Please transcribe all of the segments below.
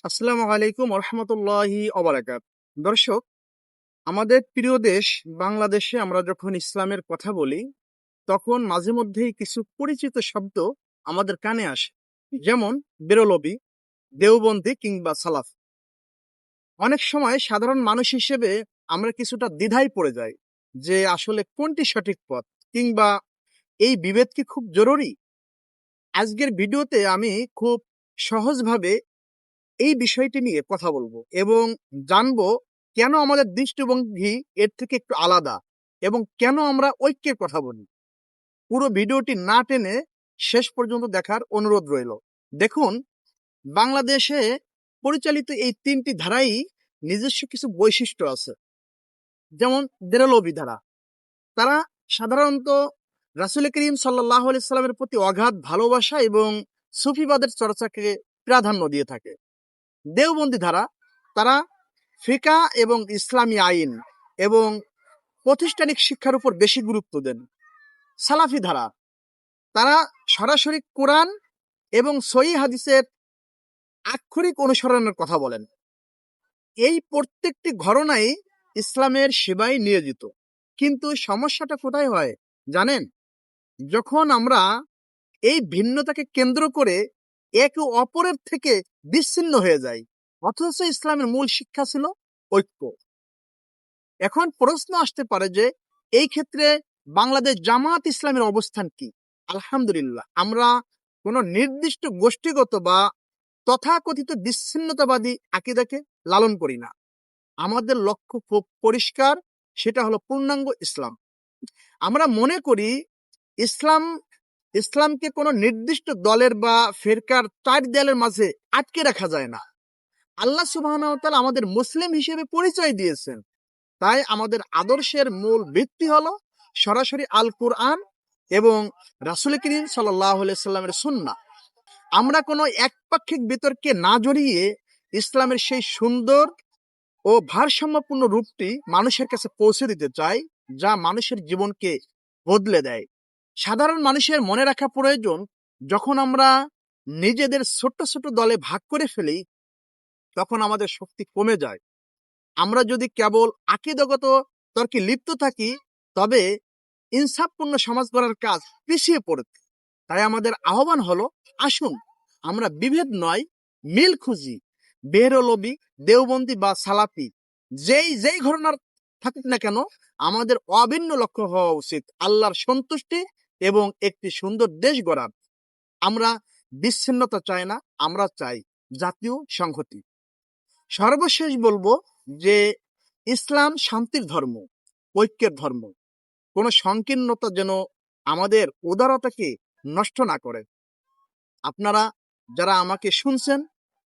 আসসালামু আলাইকুম রহমতুল্লাহি অবরাকাত। দর্শক, আমাদের প্রিয় দেশ বাংলাদেশে আমরা যখন ইসলামের কথা বলি তখন মাঝে মধ্যেই কিছু পরিচিত শব্দ আমাদের কানে আসে, যেমন বেরলবি, দেওবন্দি কিংবা সালাফ। অনেক সময় সাধারণ মানুষ হিসেবে আমরা কিছুটা দ্বিধায় পড়ে যাই যে আসলে কোনটি সঠিক পথ, কিংবা এই বিভেদ কি খুব জরুরি। আজকের ভিডিওতে আমি খুব সহজভাবে এই বিষয়টি নিয়ে কথা বলবো এবং জানবো কেন আমাদের দৃষ্টিভঙ্গি এর থেকে একটু আলাদা এবং কেন আমরা ঐক্যের কথা বলি। পুরো ভিডিওটি না টেনে শেষ পর্যন্ত দেখার অনুরোধ রইল। দেখুন, বাংলাদেশে পরিচালিত এই তিনটি ধারাই নিজস্ব কিছু বৈশিষ্ট্য আছে। যেমন দেরলবি ধারা, তারা সাধারণত রাসূল করিম সাল্লাল্লাহু আলাইহি সাল্লামের প্রতি অগাধ ভালোবাসা এবং সুফিবাদের চর্চাকে প্রাধান্য দিয়ে থাকে। দেওবন্দি ধারা, তারা ফিকা এবং ইসলামী আইন এবং প্রাতিষ্ঠানিক শিক্ষার উপর বেশি গুরুত্ব দেন। সালাফি ধারা, তারা সরাসরি কোরআন এবং সহিহ হাদিসের আক্ষরিক অনুসরণের কথা বলেন। এই প্রত্যেকটি ঘটনাই ইসলামের সেবায় নিয়োজিত। কিন্তু সমস্যাটা কোথায় হয় জানেন? যখন আমরা এই ভিন্নতাকে কেন্দ্র করে একে অপরের থেকে বিচ্ছিন্ন হয়ে যাই, অথচ ইসলামের মূল শিক্ষা ছিল ঐক্য। এখন প্রশ্ন আসতে পারে যে এই ক্ষেত্রে বাংলাদেশ জামাত ইসলামের অবস্থান কি? আলহামদুলিল্লাহ, আমরা কোনো নির্দিষ্ট গোষ্ঠীগত বা তথাকথিত বিচ্ছিন্নতাবাদী আকীদাকে লালন করি না। আমাদের লক্ষ্য খুব পরিষ্কার, সেটা হলো পূর্ণাঙ্গ ইসলাম। আমরা মনে করি ইসলাম ইসলামকে কোনো নির্দিষ্ট দলের বা ফেরকার চার দেয়ালের মাঝে আটকে রাখা যায় না। আল্লাহ সুবহানাহু ওয়া তাআলা আমাদের মুসলিম হিসেবে পরিচয় দিয়েছেন। তাই আমাদের আদর্শের মূল ভিত্তি হলো সরাসরি আল কুরআন এবং রাসূল করিম সাল্লাল্লাহু আলাইহি সাল্লামের সুন্নাহ। আমরা কোনো একপাক্ষিক বিতর্কে না জড়িয়ে ইসলামের সেই সুন্দর ও ভারসাম্যপূর্ণ রূপটি মানুষের কাছে পৌঁছে দিতে চাই, যা মানুষের জীবনকে বদলে দেয়। সাধারণ মানুষের মনে রাখা প্রয়োজন, যখন আমরা নিজেদের ছোট ছোট দলে ভাগ করে ফেলি তখন আমাদের শক্তি কমে যায়। আমরা যদি কেবল আকীদাগত তর্কে লিপ্ত থাকি তবে ইনসাফপূর্ণ সমাজ গড়ার কাজ পিছিয়ে পড়বে। তাই আমাদের আহ্বান হলো, আসুন আমরা বিভেদ নয়, মিল খুঁজি। বেরলবি, দেওবন্দি বা সালাফি, যেই ঘটনার থাকুক না কেন, আমাদের অভিন্ন লক্ষ্য হওয়া উচিত আল্লাহর সন্তুষ্টি এবং একটি সুন্দর দেশ গড়ার। আমরা বিচ্ছিন্নতা চাই না, আমরা চাই জাতীয় সংহতি। সর্বশেষ বলবো যে ইসলাম শান্তির ধর্ম, ঐক্যের ধর্ম। কোনো সংকীর্ণতা যেন আমাদের উদারতাকে নষ্ট না করে। আপনারা যারা আমাকে শুনছেন,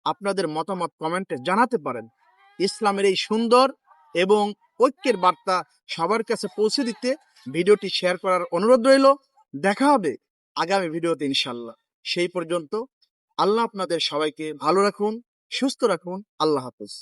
আপনাদের মতামত কমেন্টে জানাতে পারেন। ইসলামের এই সুন্দর এবং ঐক্যের বার্তা সবার কাছে পৌঁছে দিতে ভিডিওটি শেয়ার করার অনুরোধ রইল। দেখা হবে আগামী ভিডিওতে ইনশাল্লাহ। সেই পর্যন্ত আল্লাহ আপনাদের সবাইকে ভালো রাখুন, সুস্থ রাখুন। আল্লাহ হাফেজ।